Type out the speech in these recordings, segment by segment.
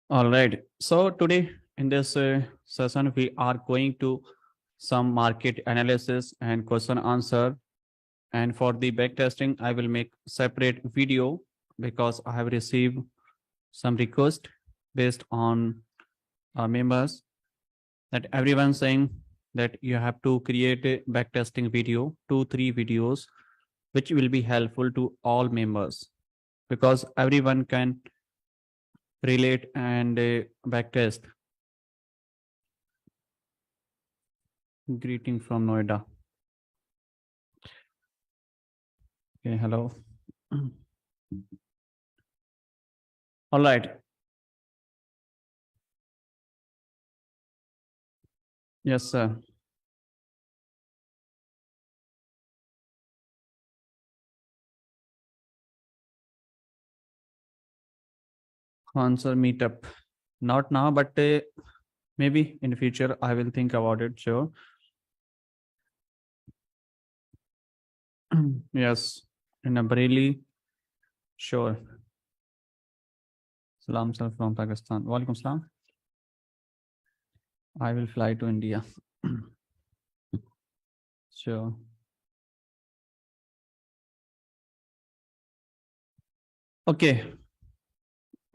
All right. So today in this session, we are going to some market analysis and question answer. And for the back testing, I will make separate video because I have received some request based on members that everyone saying that you have to create a back testing video, 2-3 videos, which will be helpful to all members because everyone can relate and back test. Greeting from Noida. Okay, hello. All right. Yes, sir. Answer meetup. Not now, but maybe in the future I will think about it. Sure. Yes, in a Bareilly. Sure. Salam sir from Pakistan. Walaikum salam. I will fly to India. Sure. Okay.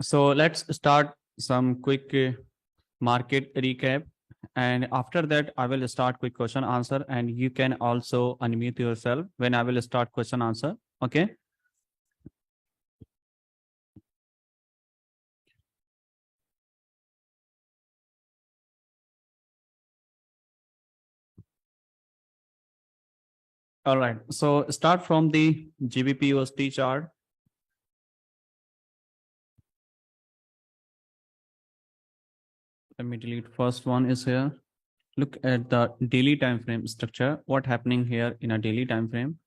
So let's start some quick market recap. And after that, I will start quick question answer. And you can also unmute yourself when I will start question answer. Okay. All right. So start from the GBP USD chart. Let me delete first one is here. Look at the daily time frame structure. What happening here in a daily time frame?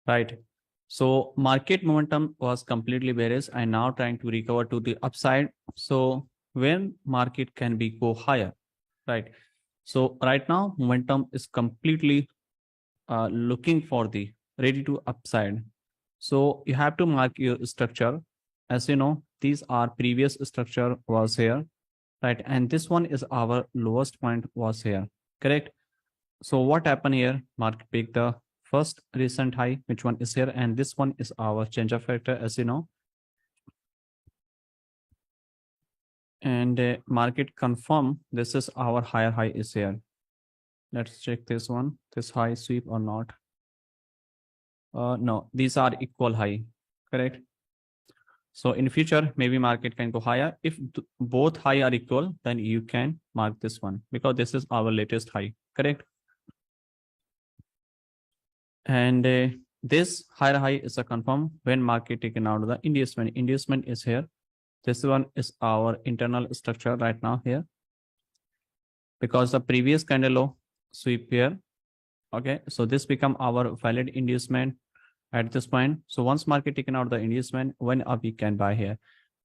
Right. So market momentum was completely bearish and now trying to recover to the upside. So when market can be go higher, right? So right now momentum is completely looking for the ready to upside. So you have to mark your structure. As you know, these are previous structure was here, right? And this one is our lowest point was here, correct? So what happened here? Market pick the first recent high, which one is here, and this one is our change of factor, as you know. And market confirm this is our higher high is here. Let's check this one, this high sweep or not. No, these are equal high, correct? So in future, maybe market can go higher. If both high are equal, then you can mark this one because this is our latest high, correct? And this higher high is a confirm when market taken out of the inducement. Inducement is here. This one is our internal structure right now here because the previous candle low sweep here. Okay, so this become our valid inducement at this point. So once market taken out the inducement, when we can buy here,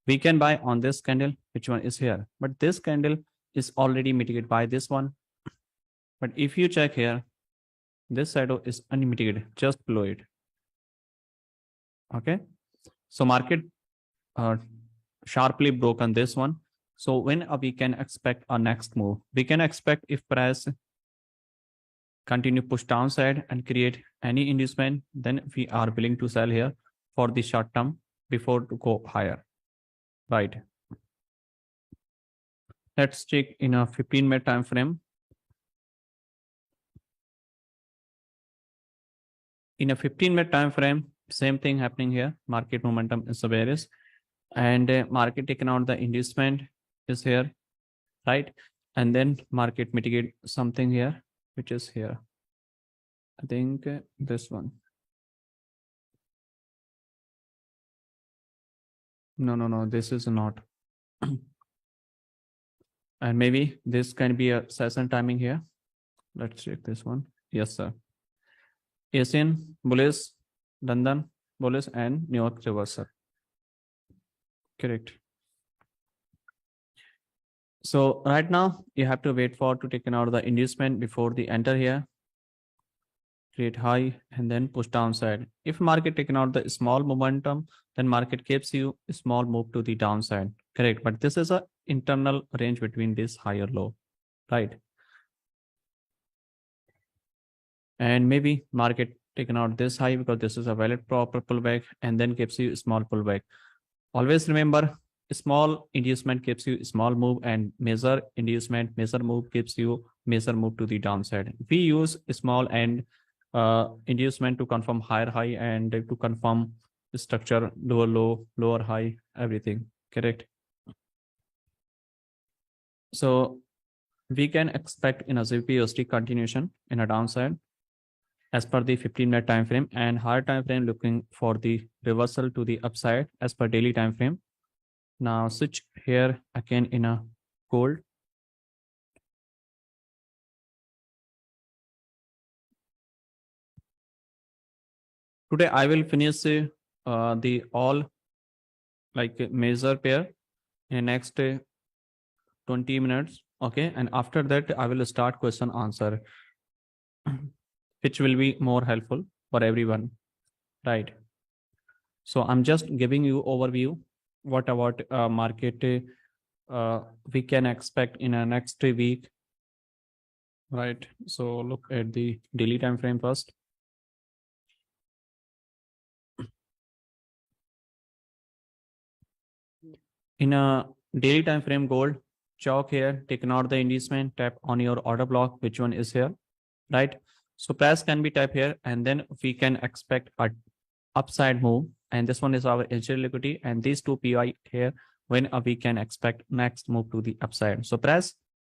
we can buy on this candle, which one is here, but this candle is already mitigated by this one. But if you check here, this shadow is unmitigated just below it. Okay, so market sharply broken this one. So when we can expect a next move, we can expect if price continue push downside and create any inducement, then we are willing to sell here for the short term before to go higher, right? Let's check in a 15-minute time frame. In a 15-minute time frame, same thing happening here. Market momentum is bearish and market taken out the inducement is here, right? And then market mitigate something here, which is here. I think this one. No, this is not. And maybe this can be a session timing here. Let's check this one. Yes, sir. Asian bullish, London bullish, and New York reversal. Correct. So right now you have to wait for to taken out the inducement before the enter here. create high and then push downside. If market taken out the small momentum, then market gives you a small move to the downside. Correct. But this is a internal range between this high or low, right? And maybe market taken out this high because this is a valid proper pullback and then gives you a small pullback. Always remember, a small inducement gives you a small move, and major inducement, major move gives you major move to the downside. We use a small and inducement to confirm higher high and to confirm the structure, lower low, lower high, everything. Correct. So we can expect in a ZPUSD continuation in a downside as per the 15-minute time frame, and higher time frame looking for the reversal to the upside as per daily time frame. Now switch here again in a gold. Today I will finish the all like major pair in next 20 minutes. Okay, and after that I will start question answer, which will be more helpful for everyone, right? So I'm just giving you overview what about market we can expect in a next week, right? So look at the daily time frame first. In a daily time frame, gold chalk here, taken out the inducement, tap on your order block, which one is here, right? So price can be tapped here, and then we can expect a upside move, and this one is our HL liquidity, and these two PI here when we can expect next move to the upside. So press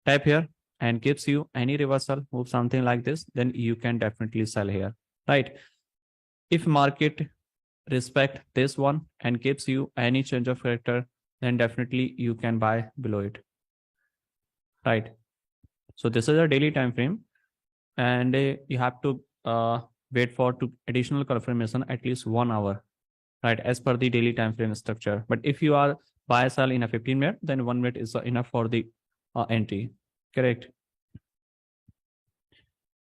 tap here and gives you any reversal move, something like this, then you can definitely sell here, right? If market respect this one and gives you any change of character, then definitely you can buy below it, right? So this is a daily time frame, and you have to wait for additional confirmation at least 1 hour, right, as per the daily time frame structure. But if you are buy sell in a 15-minute, then 1 minute is enough for the entry. Correct.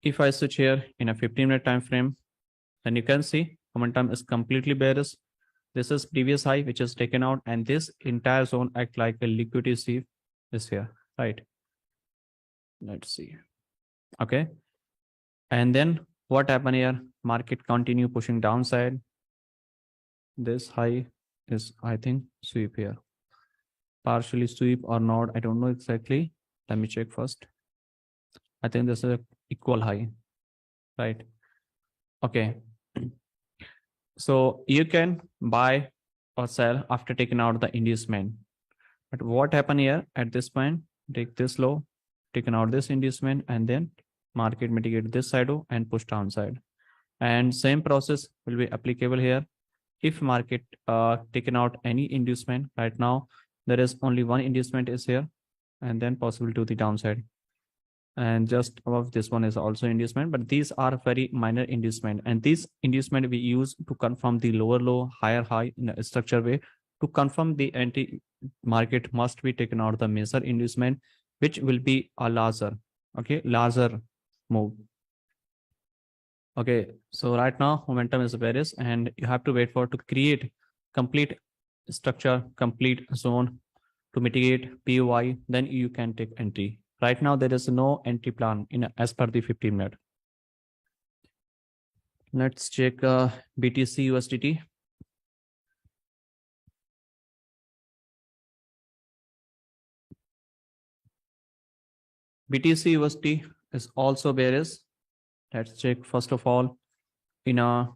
If I switch here in a 15-minute time frame, then you can see momentum is completely bearish. This is previous high which is taken out, and this entire zone act like a liquidity sieve is here, right? Let's see. Okay, and then what happened here? Market continue pushing downside. This high is, I think, sweep here, partially sweep or not, I don't know exactly. Let me check first. I think this is a equal high, right? Okay. So you can buy or sell after taking out the inducement. But what happened here at this point? Take this low, taken out this inducement, and then market mitigate this side and push downside. And same process will be applicable here. If market taken out any inducement, right now there is only one inducement is here, and then possible to the downside. And just above this one is also inducement, but these are very minor inducement, and this inducement we use to confirm the lower low, higher high in a structure way. To confirm the anti market must be taken out the major inducement, which will be a larger, okay, larger move. Okay, so right now momentum is bearish, and you have to wait for to create complete structure, complete zone to mitigate POI, then you can take entry. Right now there is no entry plan in as per the 15-minute. Let's check BTC USDT. BTC USD is also bearish. Let's check first of all in a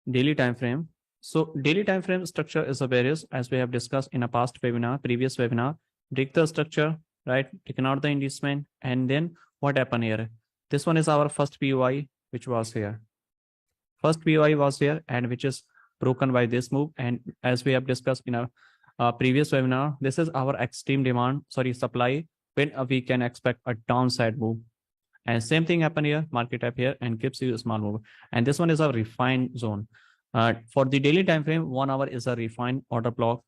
daily time frame. So daily time frame structure is a bearish, as we have discussed in a past webinar, previous webinar. Break the structure, right? Taken out the inducement, and then what happened here? This one is our first POI, which was here. First POI was here, and which is broken by this move. And as we have discussed in a previous webinar, this is our extreme demand, supply, when we can expect a downside move. And same thing happened here, market up here and gives you a small move. And this one is a refined zone. For the daily time frame, 1 hour is a refined order block,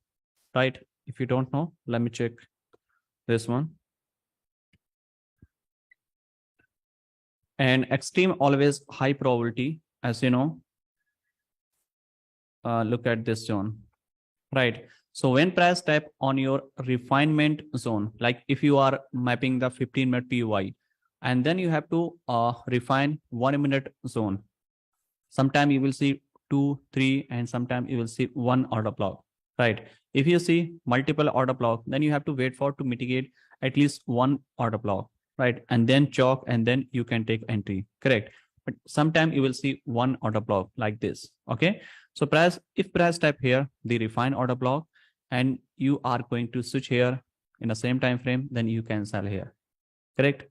right? If you don't know, let me check this one. and extreme always high probability, as you know. Look at this zone, right? So when price tap on your refinement zone, like if you are mapping the 15-minute PUI, and then you have to refine 1-minute zone. Sometime you will see 2, 3, and sometime you will see one order block, right? If you see multiple order block, then you have to wait for to mitigate at least one order block, right? And then chalk, and then you can take entry, correct? But sometime you will see one order block like this, okay? So if price type here, the refine order block, and you are going to switch here in the same time frame, then you can sell here, correct?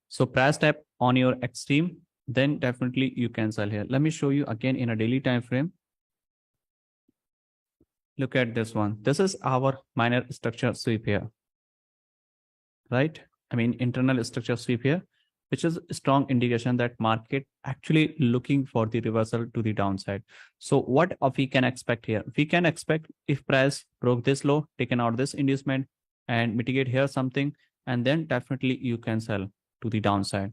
So price type on your extreme, then definitely you can sell here. Let me show you again in a daily time frame. Look at this one. This is our minor structure sweep here, right? I mean, internal structure sweep here, which is a strong indication that market actually looking for the reversal to the downside. So what we can expect here? We can expect if price broke this low, taken out this inducement and mitigate here something, and then definitely you can sell to the downside.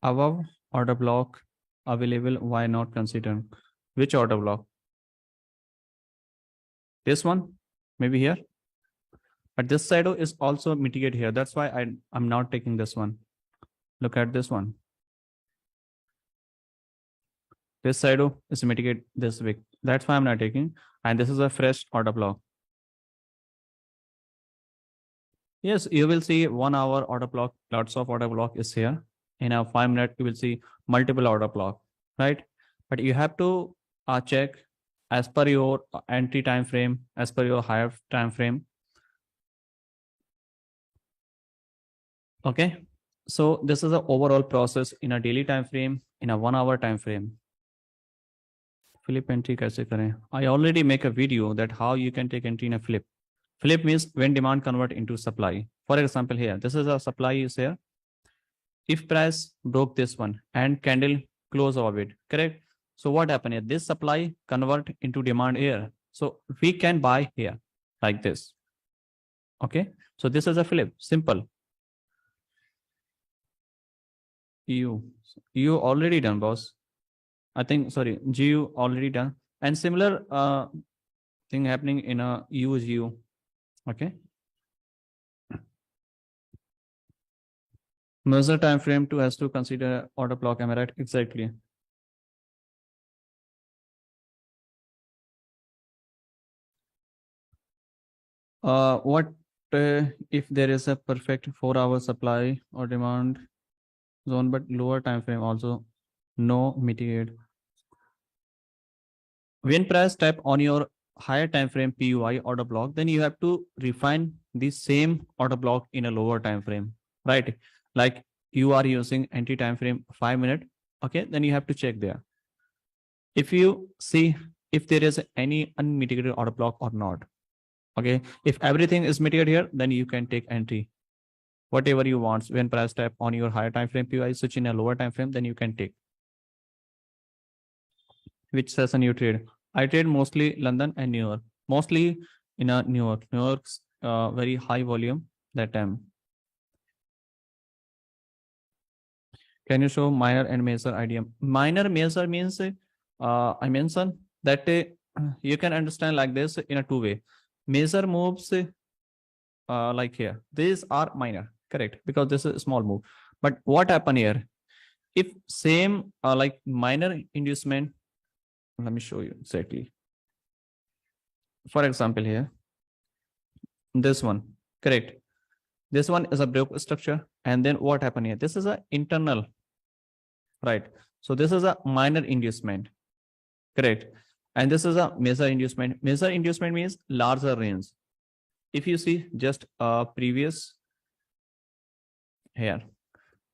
Above order block available, why not consider? Which order block? This one, maybe here. But this side is also mitigate here. That's why I'm not taking this one. Look at this one. This side is mitigate this week. That's why I'm not taking. And this is a fresh order block. Yes, you will see 1 hour order block. Lots of order block is here. In a 5-minute, you will see multiple order block, right? But you have to check as per your entry time frame, as per your higher time frame. Okay, so this is the overall process in a daily time frame, in a 1 hour time frame. Flip entry kaise kare? I already make a video that how you can take entry in a flip. Flip means when demand convert into supply. For example, here, this is a supply is here. If price broke this one and candle close of it, correct? So what happened here? This supply convert into demand here. So we can buy here like this. Okay. So this is a flip, simple. You already done, boss. I think, sorry, GU already done. And similar thing happening in a UGU. Okay. Measure time frame to has to consider order block. Am I right? Exactly. What if there is a perfect 4-hour supply or demand zone, but lower time frame also no mitigate? When price type on your higher time frame PUI order block, then you have to refine the same order block in a lower time frame, right? Like you are using entry time frame 5-minute, okay? Then you have to check there. If you see if there is any unmitigated order block or not, okay? If everything is mitigated here, then you can take entry, whatever you want. When price type on your higher time frame PUI switch in a lower time frame, then you can take. Which session you trade? I trade mostly London and New York. Mostly in a New York. New York's very high volume that time. Can you show minor and major IDM? Minor major means I mentioned that you can understand like this in a 2 way. Major moves like here. These are minor, correct? Because this is a small move. But what happened here? If same like minor inducement, let me show you exactly. For example, here, this one, correct? This one is a broke structure. And then what happened here? This is an internal, right? So this is a minor inducement, correct? And this is a major inducement. Major inducement means larger range. If you see just previous here,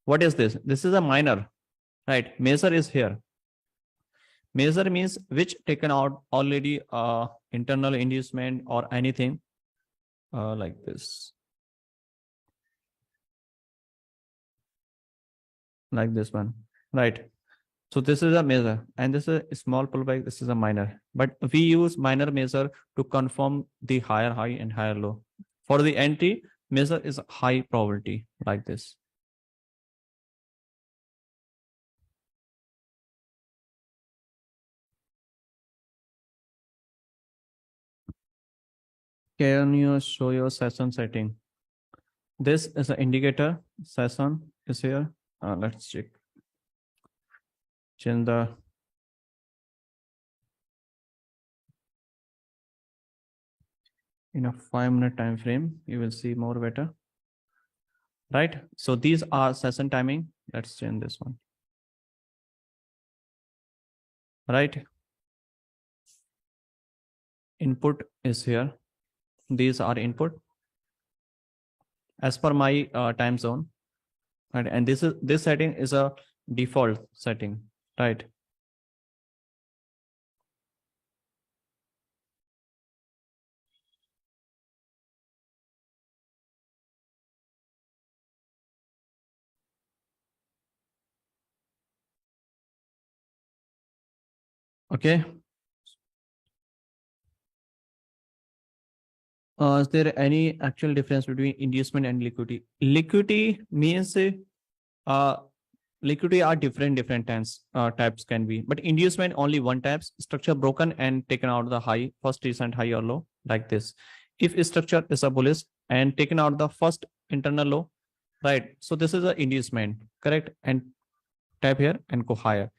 what is this? This is a minor, right? Major is here. Major means which taken out already internal inducement or anything like this. Like this one, right? So this is a major and this is a small pullback. This is a minor, but we use minor major to confirm the higher high and higher low. For the entry, measure is high probability like this. Can you show your session setting? This is an indicator. Session is here. Let's check. Change the in a 5-minute time frame. You will see more better. Right. So these are session timing. Let's change this one. Right. Input is here. These are input as per my time zone. Right. And this setting is a default setting. Right. Okay. Is there any actual difference between inducement and liquidity? Liquidity means liquidity are different types can be, but inducement only one types. Structure broken and taken out the high, first recent high or low like this. If a structure is a bullish and taken out the first internal low, right? So this is a inducement, correct? And tap here and go higher.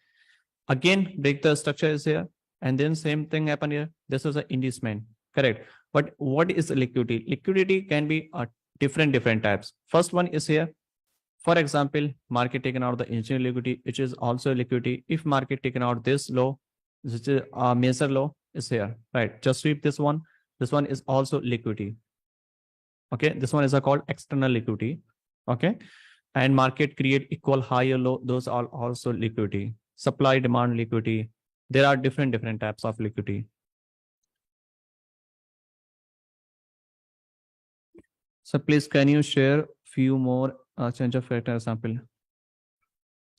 Again, break the structure is here, and then same thing happen here. This is an inducement, correct? But what is liquidity? Liquidity can be different types. First one is here. For example, market taken out the engineering liquidity, which is also liquidity. If market taken out this low, which is a major low, is here, right? Just sweep this one. This one is also liquidity. Okay, this one is called external liquidity. Okay, and market create equal high or low. Those are also liquidity. Supply demand liquidity. There are different types of liquidity. So please, can you share few more change of character example?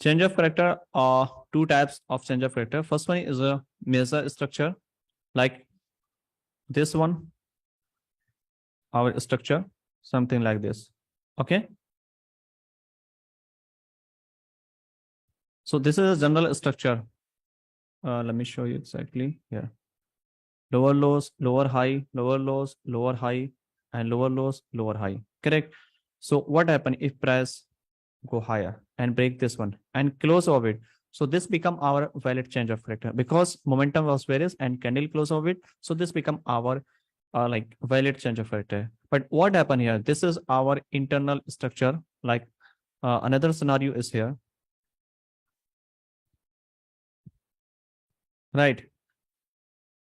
Change of character are two types of change of character. First one is a measure structure, like this one, our structure, something like this. Okay. So this is a general structure. Let me show you exactly here. Lower lows, lower high, lower lows, lower high, and lower lows, lower high. Correct. So what happen if price go higher and break this one and close over it? So this become our valid change of character because momentum was various and candle close over it. So this become our like valid change of character. But what happened here? This is our internal structure. Like another scenario is here. Right.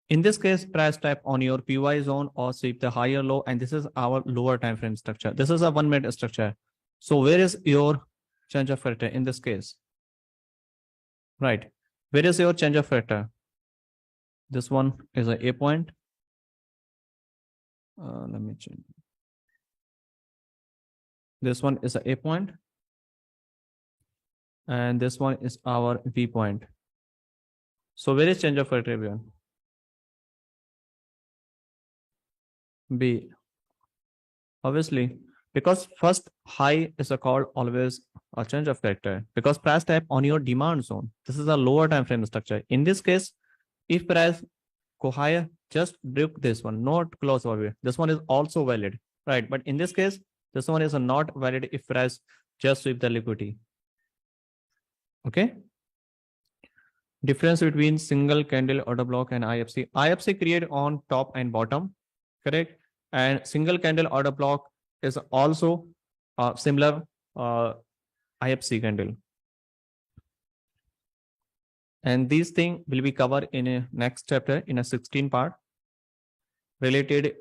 In this case, price type on your PY zone or sweep the higher low, and this is our lower time frame structure. This is a 1 minute structure. So where is your change of character in this case? Right. Where is your change of character? This one is a point. Let me change. This one is a point. And this one is our B point. So where is change of character, everyone? B. Obviously, because first high is a called always a change of character because price type on your demand zone. This is a lower time frame structure. In this case, if price go higher, just break this one, not close over. This one is also valid, right? But in this case, this one is not valid if price just sweep the liquidity. Okay. Difference between single candle order block and IFC. IFC create on top and bottom, correct? And single candle order block is also similar IFC candle. And these things will be covered in a next chapter in a 16 part related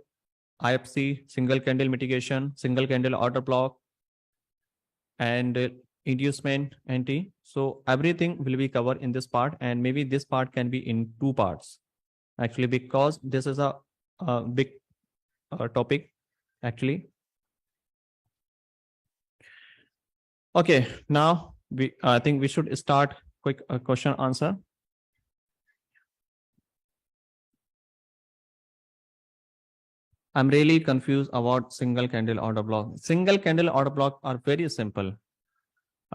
IFC, single candle mitigation, single candle order block, and inducement anti. So everything will be covered in this part, and maybe this part can be in 2 parts actually because this is a big topic actually. Okay, now I think we should start quick question answer. I'm really confused about single candle order block. Single candle order block are very simple.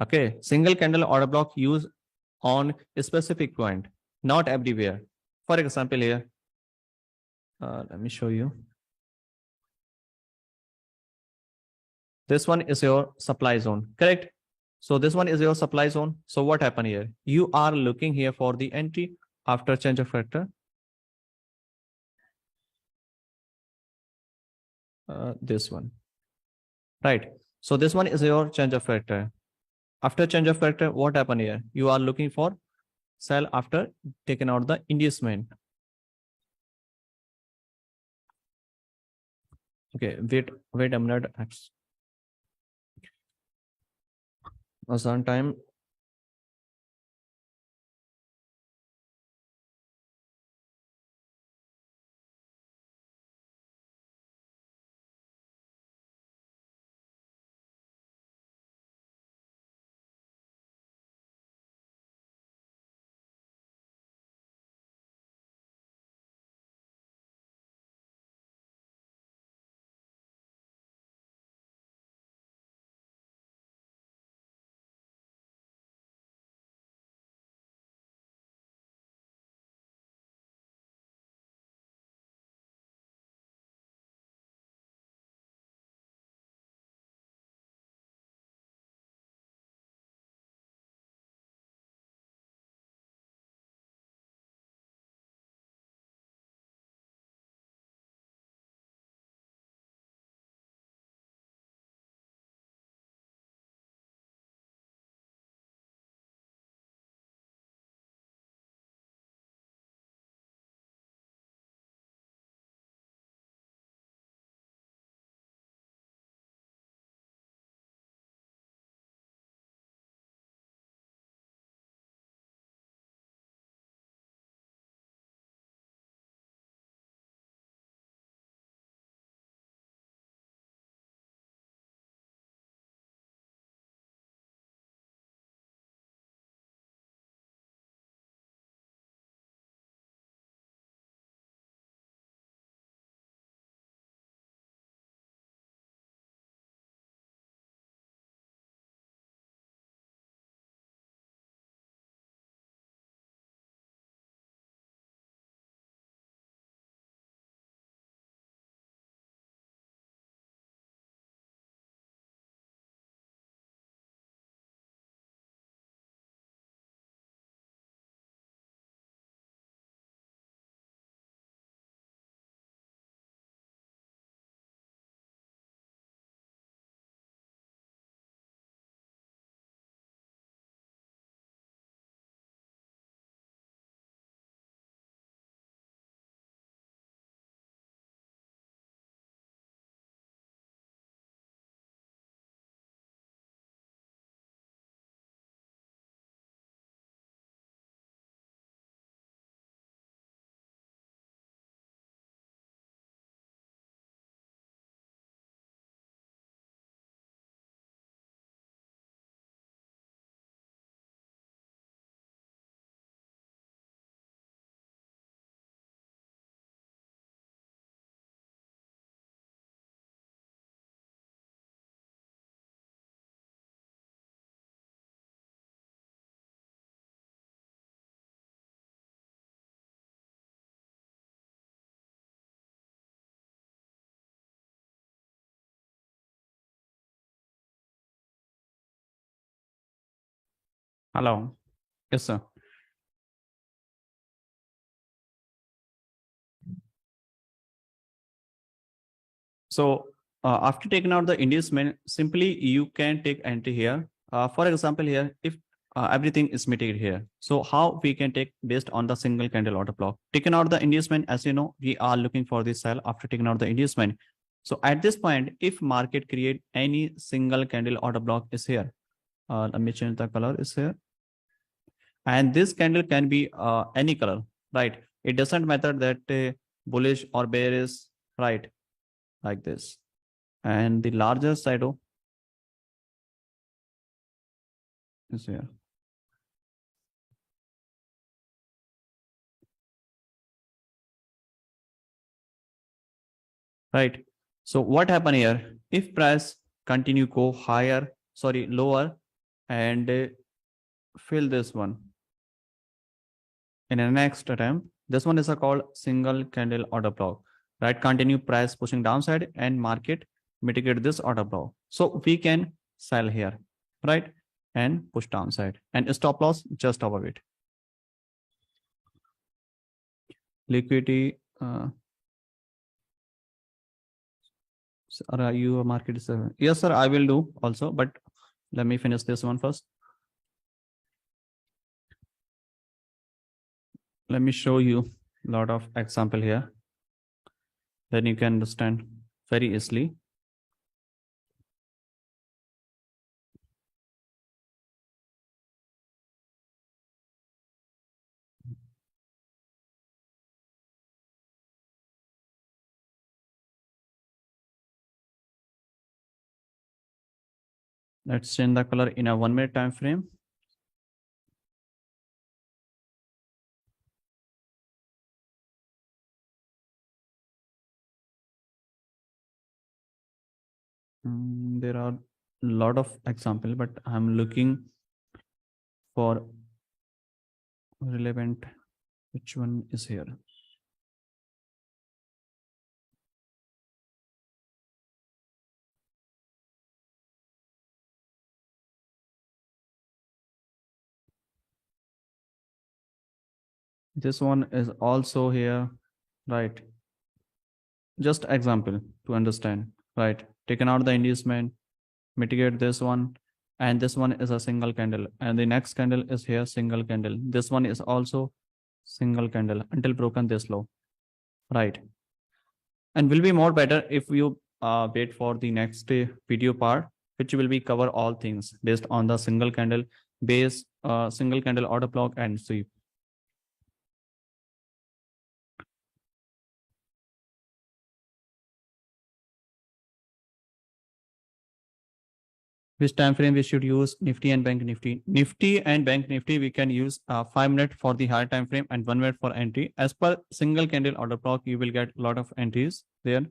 Okay, single candle order block used on a specific point, not everywhere. For example, here, let me show you. This one is your supply zone, correct? So this one is your supply zone. So what happened here? You are looking here for the entry after change of factor. This one, right? So this one is your change of factor. After change of factor, what happened here? You are looking for sell after taking out the inducement. Okay, wait a minute. Sometime. Hello. Yes, sir. So after taking out the inducement, simply you can take entry here. For example, here, if everything is mitigated here, so how we can take based on the single candle order block? Taking out the inducement, as you know, we are looking for the sell after taking out the inducement. So at this point, if market create any single candle order block is here, let me change the color is here. And this candle can be any color, right? It doesn't matter that bullish or bearish, right? Like this. And the larger shadow is here. right? So what happen here? If price continue go higher, sorry, lower, and fill this one in the next attempt. This one is a called single candle order block, right? Continue price pushing downside and market mitigate this order block. So we can sell here, right? And push downside and stop loss just above it. Liquidity. Are you a market? Yes, sir. I will do also, but let me finish this one first. Let me show you a lot of example here. Then you can understand very easily. Let's change the color in a 1 minute time frame. There are a lot of example, but I'm looking for relevant. Which one is here? This one is also here, right? Just example to understand, right? Taken out the inducement, mitigate this one, and this one is a single candle, and the next candle is here single candle. This one is also single candle until broken this low, right? And will be more better if you wait for the next video part, which will be cover all things based on the single candle base, single candle order block and sweep. Which time frame we should use? Nifty and Bank Nifty. Nifty and Bank Nifty we can use 5 minutes for the higher time frame and 1 minute for entry. As per single candle order block, you will get a lot of entries there,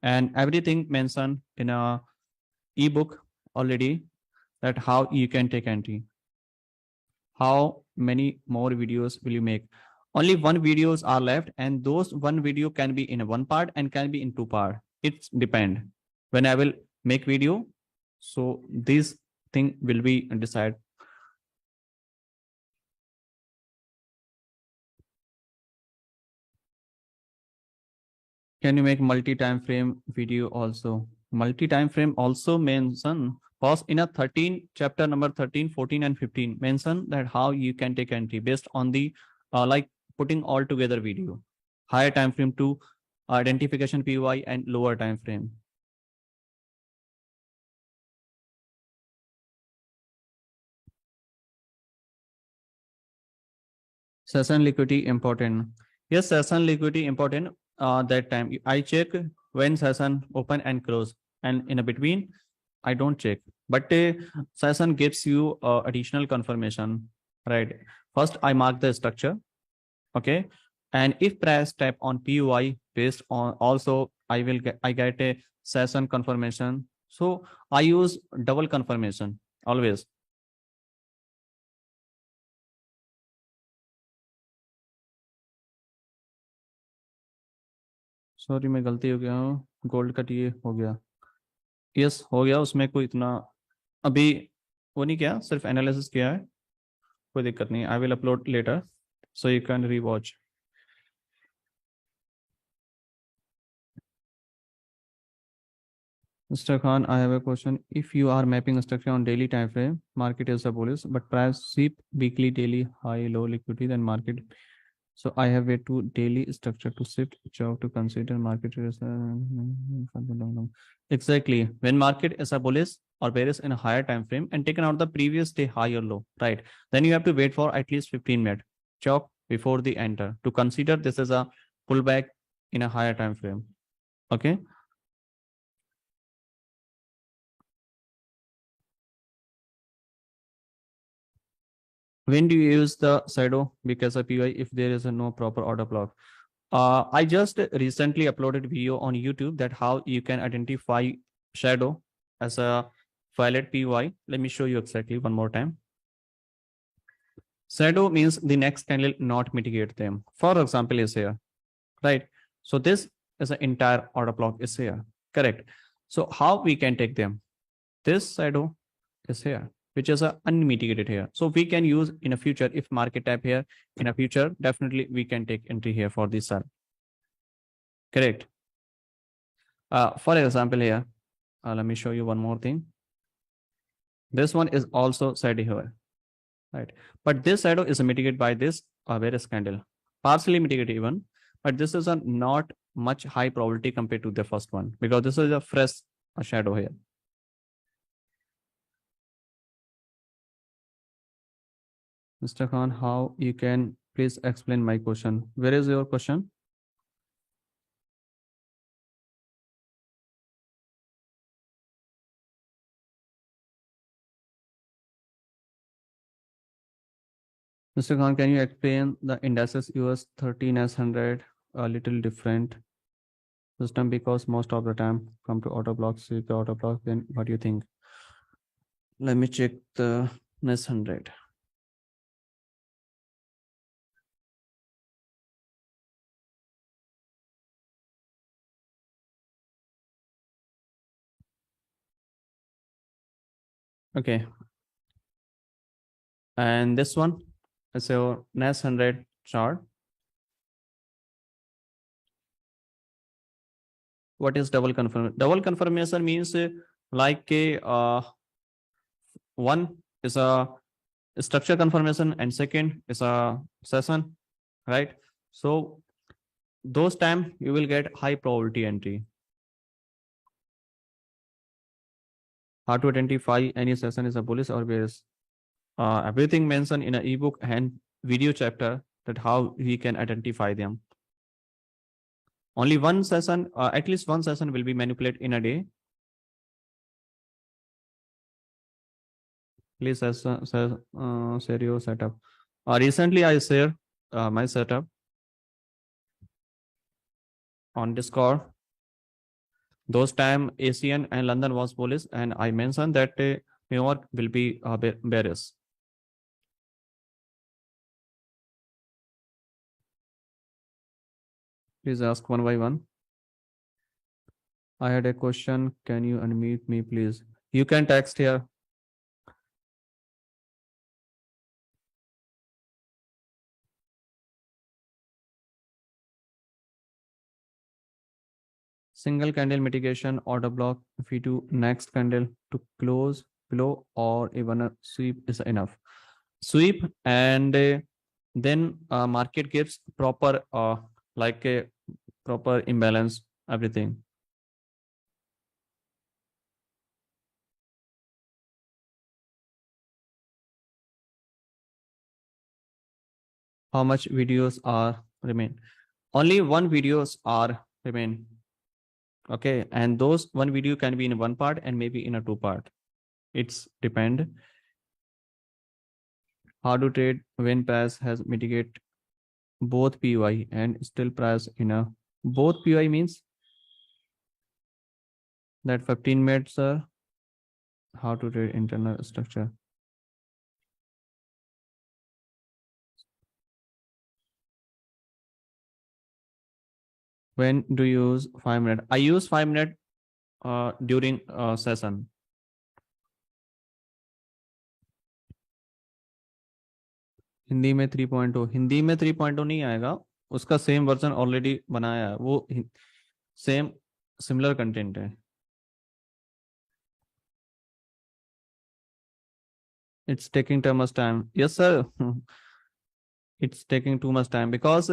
and everything mentioned in a ebook already, that how you can take entry. How many more videos will you make? Only one videos are left, and those one video can be in one part and can be in two part. It's depend when I will make video. So this thing will be decided. Can you make multi-time frame video also? Multi-time frame also mention pause in a 13 chapter number 13, 14 and 15 mention that how you can take entry based on the like putting all together video. Higher time frame to identification PY and lower time frame. Session liquidity important. Yes, session liquidity important. That time I check when session open and close, and in a between I don't check. But session gives you additional confirmation, right? First I mark the structure, okay, and if price tap on PUI based on also I get a session confirmation. So I use double confirmation always. Sorry मैं गलती हो गया हूँ, gold cut ये हो गया, yes हो गया, उसमें कोई इतना अभी वो नहीं किया, सिर्फ एनालिसिस किया है, कोई दिक्कत नहीं, I will upload later so you can rewatch. Mr. Khan, I have a question. If you are mapping a structure on daily time frame, market is a bullish, but price sweep weekly, daily, high, low liquidity, then market. So I have a two daily structure to shift job to consider market. Exactly. When market is a bullish or bearish in a higher time frame and taken out the previous day high or low, right? Then you have to wait for at least 15 minutes chop before the enter to consider this is a pullback in a higher time frame. Okay. When do you use the shadow because of PY if there is a no proper order block? I just recently uploaded video on YouTube that how you can identify shadow as a violet PY. Let me show you exactly one more time. Shadow means the next candle not mitigate them. For example, is here, right? So this is an entire order block is here, correct? So how we can take them? This shadow is here, which is a unmitigated here. So we can use in a future if market type here in a future, definitely we can take entry here for this sell. Correct. For example here, let me show you one more thing. This one is also shadow here, right? But this shadow is mitigated by this various candle, partially mitigated even, but this is a not much high probability compared to the first one because this is a fresh shadow here. Mr. Khan, how you can please explain my question? Where is your question? Mr. Khan, can you explain the indices US 13 as 100 a little different system because most of the time come to auto blocks, see the auto block, then what do you think? Let me check the NES 100. Okay. And this one is your NES 100 chart. What is double confirmation? Double confirmation means like one is a structure confirmation and second is a session, right? So those time you will get high probability entry. How to identify any session is a bullish or bearish? Everything mentioned in an ebook and video chapter that how we can identify them. Only one session, at least one session will be manipulated in a day. Please share your setup. Recently I share my setup on Discord. Those time Asian and London was bullish, and I mentioned that New York will be bearish. Please ask one by one. I had a question. Can you unmute me, please? You can text here. Single candle mitigation order block. If we do next candle to close below or even a sweep is enough. Sweep and then market gives proper like a proper imbalance everything. How much videos are remain? Only one videos are remain. Okay, and those one video can be in one part and maybe in a two part. It's depend. How to trade when price has mitigate both PY and still price in a both PY means that 15 minutes, sir. How to trade internal structure? When do you use 5 minutes? I use 5 minutes during session. Hindi में 3.0 हिंदी में 3.0 नहीं आएगा उसका same version already बनाया है वो same similar content है it's taking too much time yes sir it's taking too much time because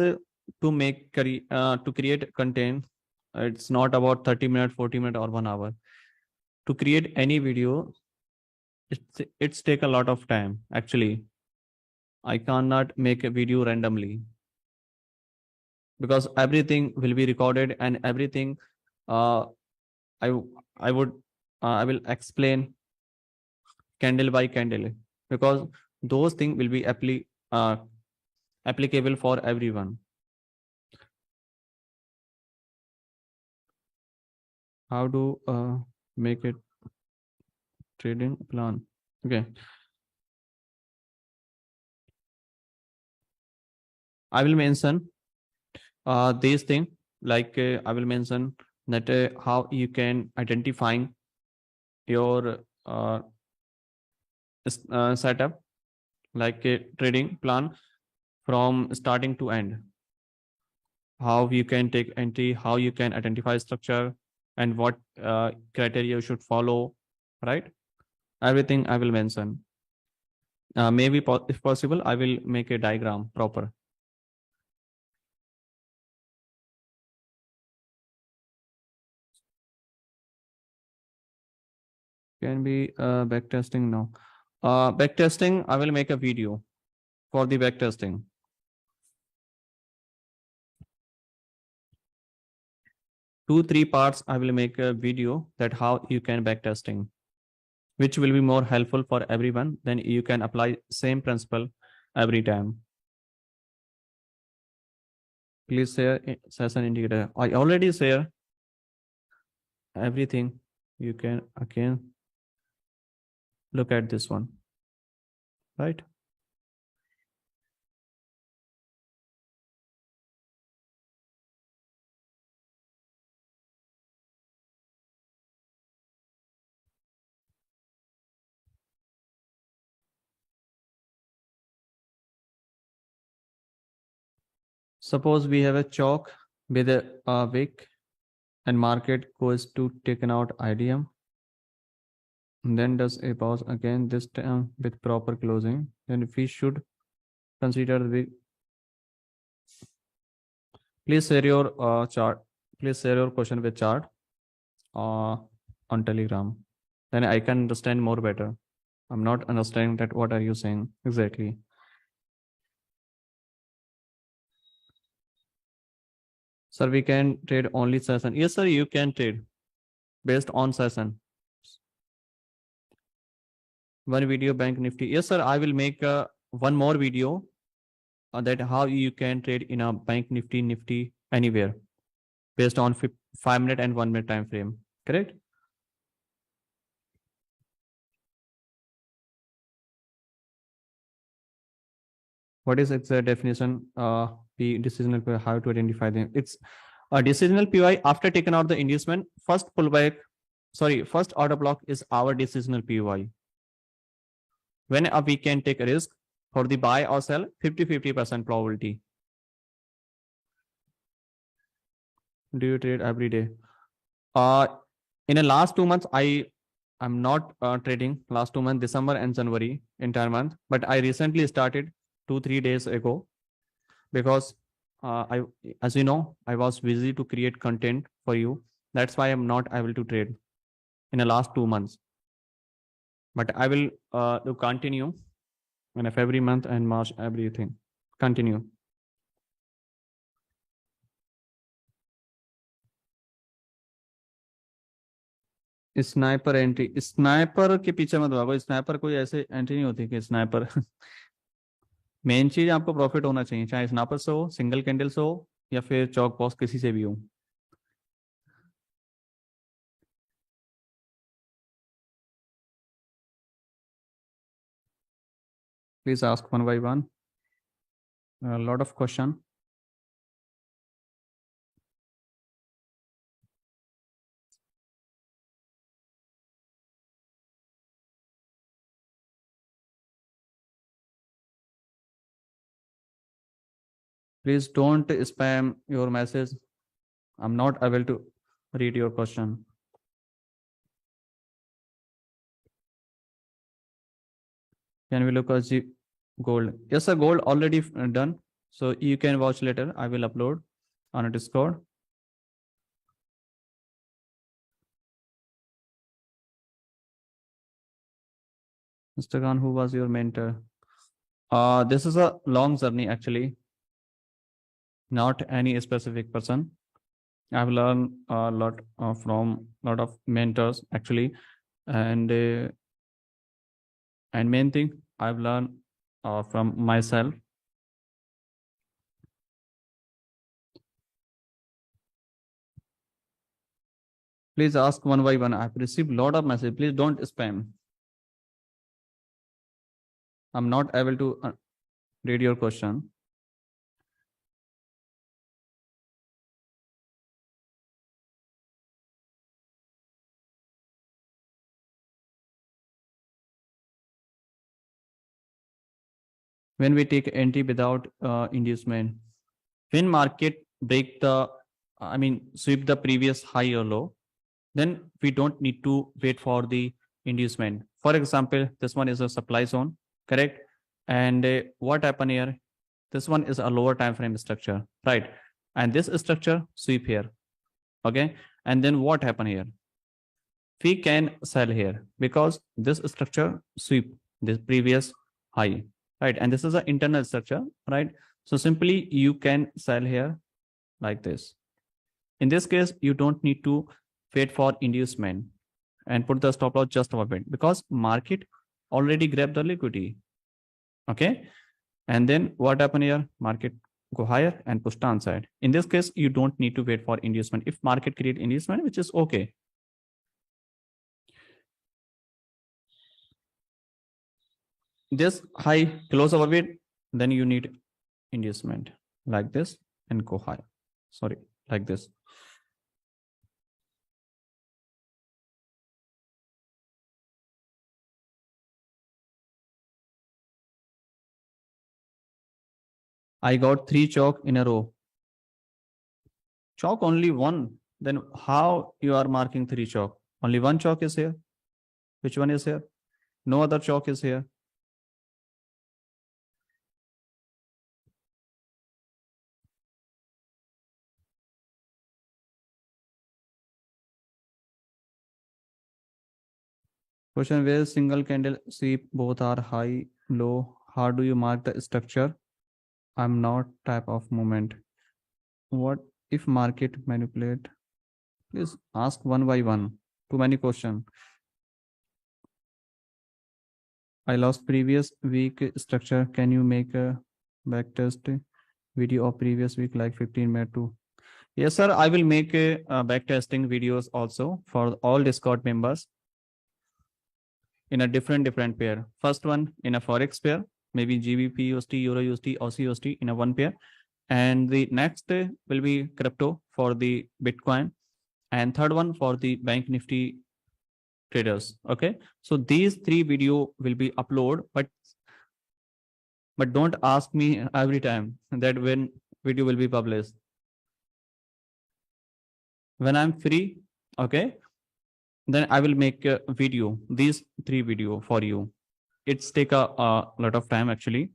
to make to create content it's not about 30 minutes 40 minutes or 1 hour to create any video it's take a lot of time actually I cannot make a video randomly because everything will be recorded and everything I will explain candle by candle because those things will be applicable for everyone. how to make a trading plan. Okay, I will mention these thing, like I will mention that how you can identifying your setup, like a trading plan from starting to end, how you can take entry, how you can identify structure, and what criteria you should follow, right? Everything I will mention. Maybe if possible, I will make a diagram proper. Can be backtesting now. Backtesting, I will make a video for the backtesting. 2-3 parts I will make a video that how you can backtesting, which will be more helpful for everyone. Then you can apply same principle every time. Please share session indicator. I already share everything. You can again look at this one, right? Suppose we have a chalk with a wick and market goes to taken out IDM. And then does a pause again, this time with proper closing. Then we should consider the. Please share your chart. Please share your question with chart on Telegram. Then I can understand more better. I'm not understanding that what are you saying exactly. Sir, we can trade only session. Yes, sir, you can trade based on session. One video bank nifty. Yes, sir, I will make one more video that how you can trade in a bank nifty anywhere based on 5 minute and 1 minute time frame. Correct? What is exact definition? P decisional PY, how to identify them? It's a decisional PY after taking out the inducement. First pullback, sorry, first order block is our decisional PY. When we can take a risk for the buy or sell, 50-50% probability. Do you trade every day? In the last 2 months, I'm not trading last 2 months, December and January, entire month, but I recently started 2-3 days ago because as you know, I was busy to create content for you. That's why I'm not able to trade in the last 2 months. But I will do continue in every month and March, everything. Continue. Sniper entry, sniper के पीछे मत भागो, sniper कोई ऐसे entry नहीं होती कि sniper main चीज आपको प्रॉफिट होना चाहिए, चाहे स्नाइपर से हो, सिंगल कैंडल से हो, या फिर चौक बॉक्स किसी से भी हो. Please ask one by one. A lot of question. Please don't spam your message. I'm not able to read your question. Can we look at the gold? Yes, sir, gold already done. So you can watch later. I will upload on a Discord. Mr. Khan, who was your mentor? This is a long journey actually. Not any specific person. I've learned a lot from a lot of mentors actually, and main thing I've learned from myself. Please ask one by one. I've received a lot of messages. Please don't spam. I'm not able to read your question. When we take entry without inducement, when market break the, sweep the previous high or low, then we don't need to wait for the inducement. For example, this one is a supply zone, correct? And what happened here? This one is a lower time frame structure, right? And this structure sweep here, okay? And then what happened here? We can sell here because this structure sweep this previous high, right? And this is an internal structure, right? So simply you can sell here like this. In this case, you don't need to wait for inducement and put the stop loss just above it because market already grabbed the liquidity. Okay. And then what happened here? Market go higher and push downside. In this case, you don't need to wait for inducement. If market create inducement, which is okay. This high close above it, then you need inducement like this and go higher. Sorry, like this. I got 3 chalk in a row. Chalk only one. Then how you are marking 3 chalk? Only one chalk is here. Which one is here? No other chalk is here. Question, where single candle sweep both are high, low. How do you mark the structure? I'm not type of movement. What if market manipulate? Please ask one by one. Too many questions. I lost previous week structure. Can you make a backtest video of previous week like 15 minutes too? Yes, sir. I will make a backtesting videos also for all Discord members in a different pair. First one in a forex pair, maybe GBP USD, Euro USD, Aussie USD in a one pair, and the next will be crypto for the Bitcoin, and third one for the Bank Nifty traders. Okay, so these 3 video will be upload, but don't ask me every time that when video will be published. When I'm free, okay, then I will make a video, these 3 video for you. It's take a lot of time actually.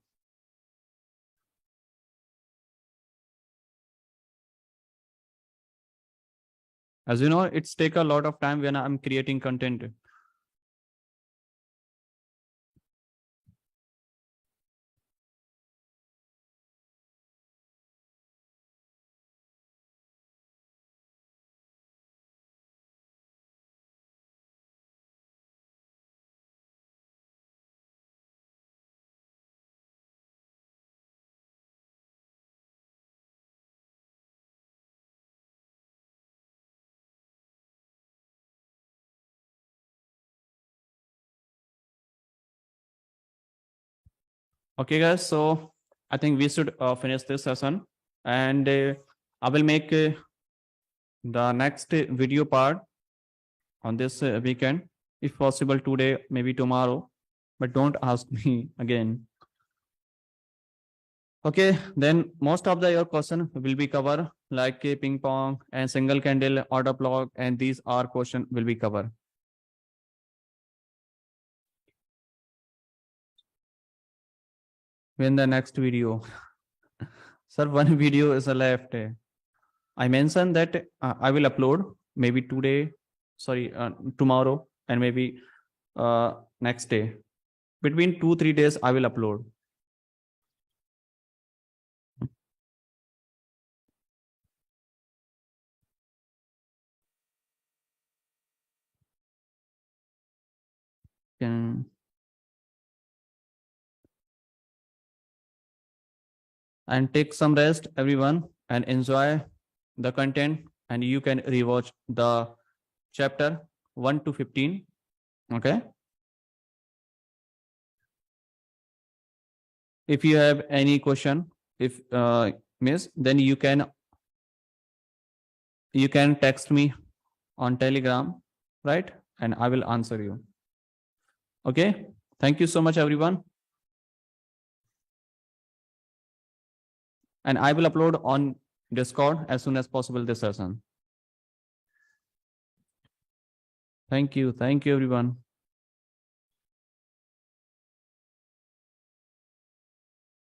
As you know, it's take a lot of time when I'm creating content. Okay, guys. So I think we should finish this session, and I will make the next video part on this weekend, if possible today, maybe tomorrow, but don't ask me again. Okay, then most of your question will be covered like ping pong and single candle order block, and these are question will be covered. When the next video? Sir, one video is left. I mentioned that I will upload maybe tomorrow, and maybe next day. Between 2-3 days, I will upload. And take some rest, everyone, and enjoy the content, and you can rewatch the chapter 1 to 15. Okay. If you have any question, if miss, then you can text me on Telegram, right? And I will answer you. Okay. Thank you so much, everyone. And I will upload on Discord as soon as possible this session. Thank you. Thank you, everyone.